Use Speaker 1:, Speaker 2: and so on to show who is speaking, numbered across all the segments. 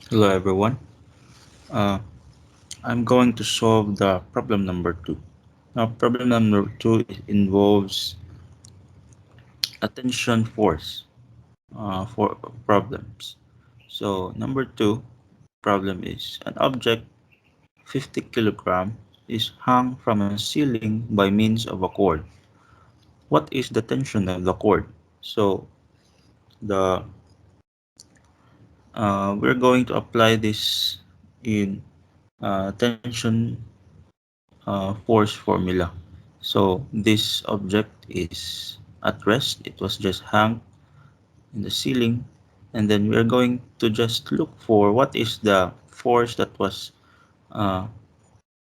Speaker 1: Hello everyone. Uh, I'm going to solve the problem number 2. Now problem number 2 involves attention force for problems. So number 2 problem is an object 50 kilogram is hung from a ceiling by means of a cord. What is the tension of the cord? So the we're going to apply this in tension force formula. So this object is at rest. It was just hung in the ceiling, and then we are going to just look for what is the force uh,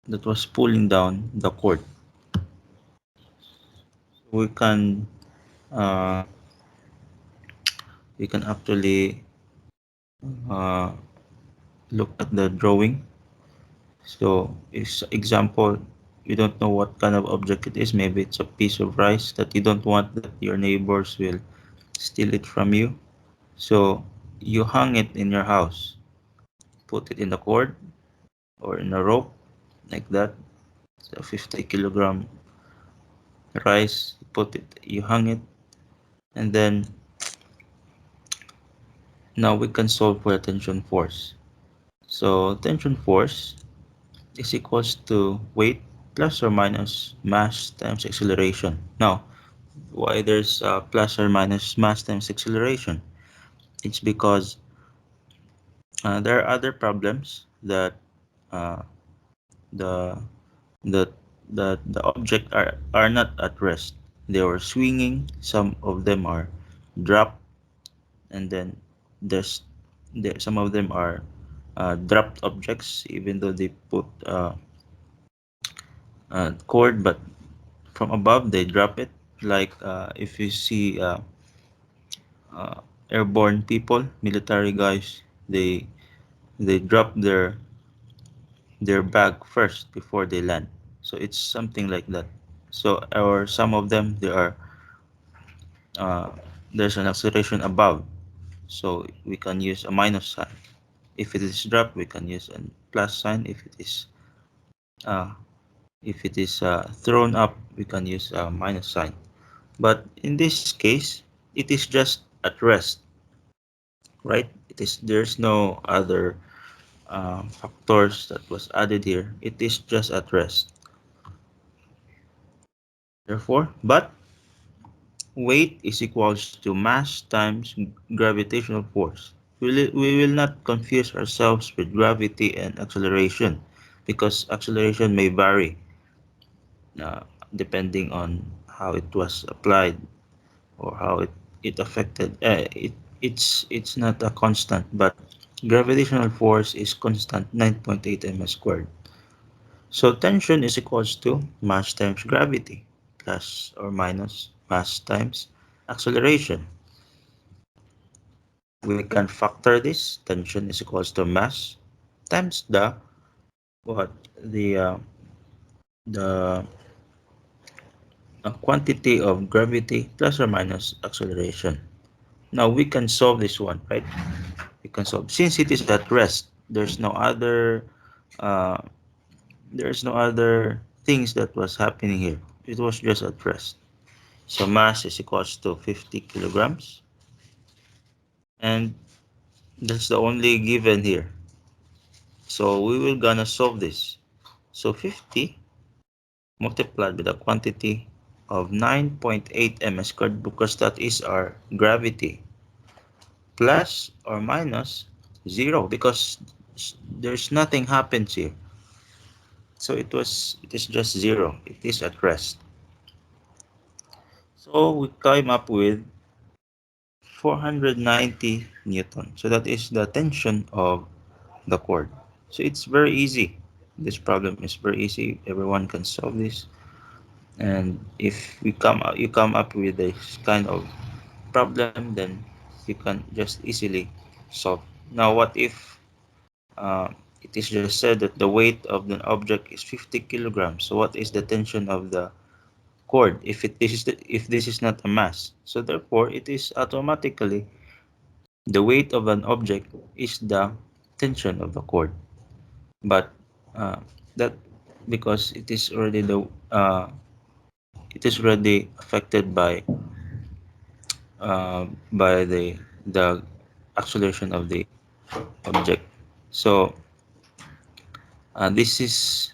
Speaker 1: that was pulling down the cord. We can uh, we can actually uh, look at the drawing. So, is example, you don't know what kind of object it is. Maybe it's a piece of rice that you don't want that your neighbors will steal it from you. So you hung it in your house, put it in the cord or in a rope like that. So 50 kilogram rice, put it, you hung it, and then now we can solve for the tension force. So tension force is equals to weight plus or minus mass times acceleration. Now, why there's plus or minus mass times acceleration? It's because there are other problems that uh, the that the object are not at rest. They were swinging. Some of them are dropped, and then there's some of them are dropped objects, even though they put cord, but from above they drop it. Like if you see uh, airborne people, military guys, they drop their bag first before they land. So it's something like that. So or some of them they are uh, there's an acceleration above, so we can use a minus sign. If it is dropped, we can use a plus sign. Uh, if it is thrown up, we can use a minus sign. But in this case, it is just at rest, right? It is there's no other factors that was added here. It is just at rest. Therefore, but weight is equals to mass times gravitational force. We will not confuse ourselves with gravity and acceleration because acceleration may vary uh, depending on how it was applied or how it affected. It's not a constant, but gravitational force is constant 9.8 ms squared. So tension is equals to mass times gravity plus or minus mass times acceleration. We can factor this. Tension is equals to mass times the what the quantity of gravity plus or minus acceleration. Now we can solve this one, right? We can solve since it is at rest. Uh, there's no other things that was happening here. It was just at rest. So mass is equals to 50 kilograms, and that's the only given here. So we will gonna solve this. So 50 multiplied with the quantity of 9.8 ms squared, because that is our gravity, plus or minus 0 because there's nothing happens here. So it is just 0. It is at rest. So we came up with 490 Newton. So that is the tension of the cord. So it's very easy. This problem is very easy. Everyone can solve this. And if you come up with this kind of problem, then you can just easily solve. Now, what if it is just said that the weight of the object is 50 kilograms? So, what is the tension of the cord if this is not a mass? So, therefore, it is automatically the weight of an object is the tension of the cord. But uh, that because it is already affected by the acceleration of the object. So this is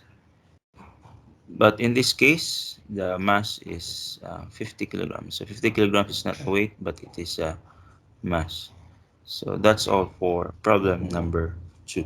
Speaker 1: but in this case the mass is 50 kilograms. So 50 kilograms is not a weight, but it is a mass. So that's all for problem number 2.